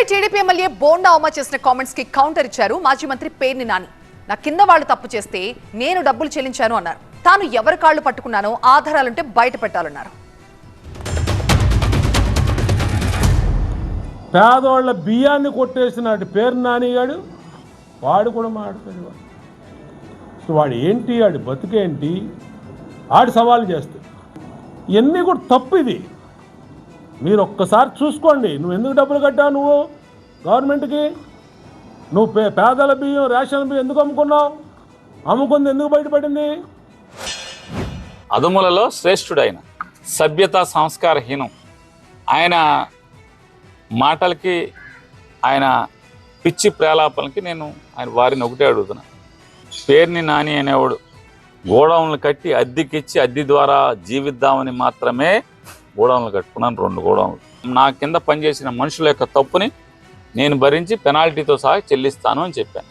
ఇకపై TDP MLA bonda Uma చేసిన comments కి కౌంటర్ ఇచ్చారు మాజీ మంత్రి పేర్ని నాని. నా కింద వాళ్ళు తప్పు చేస్తే నేను డబ్బులు చెల్లించాను అన్నారు. తాను ఎవరి కాళ్ళు పట్టుకున్నానో ఆధారాలుంటే బయట పెట్టాలన్నారు. పేదవాళ్ళ బియ్యాన్ని కొట్టేసినట్టు పేర్ని నానిగాడు వాడు కూడా మాట్లాడు. వాడు ఏంటి, వాడి బతుకేంటి, ఆడి సవాల్ చేస్తే ఇవన్నీ కూడా తప్పు. ఇది మీరు ఒక్కసారి చూసుకోండి. నువ్వు ఎందుకు డబ్బులు కట్టావు? నువ్వు గవర్నమెంట్కి నువ్వు పేదల బియ్యం, రేషన్ బియ్యం ఎందుకు అమ్ముకున్నావు? అమ్ముకుంది ఎందుకు బయటపడింది? అదుములలో శ్రేష్ఠుడైన సభ్యత సంస్కారహీనం ఆయన మాటలకి, ఆయన పిచ్చి ప్రేలాపలకి నేను వారిని ఒకటే అడుగుతున్నా. పేర్ని నాని అనేవాడు గోడౌన్లు కట్టి అద్దెకిచ్చి అద్దె ద్వారా జీవిద్దామని మాత్రమే గోడౌన్లు కట్టుకున్నాను. 2 గోడౌన్లు. నా కింద పనిచేసిన మనుషుల యొక్క తప్పుని నేను భరించి పెనాల్టీతో సహా చెల్లిస్తాను అని చెప్పాను.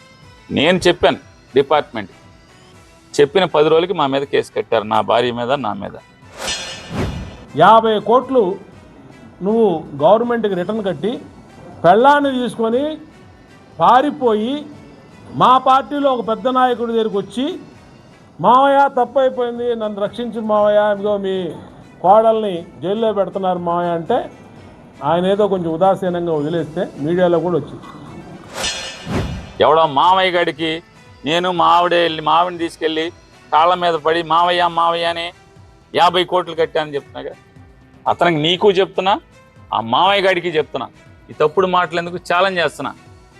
నేను చెప్పాను డిపార్ట్మెంట్. చెప్పిన 10 రోజులకి మా మీద కేసు కట్టారు, నా భార్య మీద, నా మీద. 50 కోట్లు నువ్వు గవర్నమెంట్కి రిటర్న్ కట్టి పెళ్ళాన్ని తీసుకొని పారిపోయి మా పార్టీలో ఒక పెద్ద నాయకుడి దగ్గరికి వచ్చి, మావయ్య తప్పు అయిపోయింది, నన్ను రక్షించు మావయ్య, ఇదిగో మీ కోడల్ని జైల్లో పెడుతున్నారు మావయ్య అంటే ఆయన ఏదో కొంచెం ఉదాసీనంగా వదిలేస్తే మీడియాలో కూడా వచ్చింది. ఎవడో మావయ్య గడికి నేను మావిడిని తీసుకెళ్ళి కాళ్ళ మీద పడి మావయ్య మావయ్య అని 50 కోట్లు కట్టానని చెప్తున్నాగా. అతనికి నీకు చెప్తున్నా, ఆ మావయ్య గాడికి చెప్తున్నా. ఈ తప్పుడు మాటలు ఎందుకు ఛాలెంజ్ చేస్తున్నా.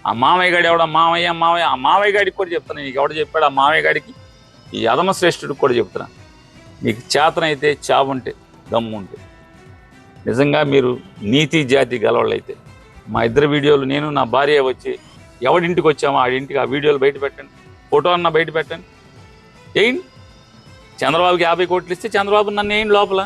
ఆ మావయ్య గాడి ఎవడ మావయ్య మావయ్య, ఆ మావయ్య గాడికి కూడా చెప్తున్నా. నీకు ఎవడ చెప్పాడు? ఆ మావయ్య గాడికి, ఈ అధమ శ్రేష్ఠుడికి కూడా చెప్తున్నా. నీకు చేతనైతే, చావుంటే, దమ్ము ఉంటే, నిజంగా మీరు నీతి జాతి గలవాళ్ళైతే మా ఇద్దరు వీడియోలు, నేను నా భార్య వచ్చి ఎవడింటికి వచ్చామో ఆడింటికి ఆ వీడియోలు బయట పెట్టండి, ఫోటో అన్న బయట పెట్టండి. ఏంటి చంద్రబాబుకి 50 కోట్లు ఇస్తే చంద్రబాబు నన్ను ఏంటి లోపల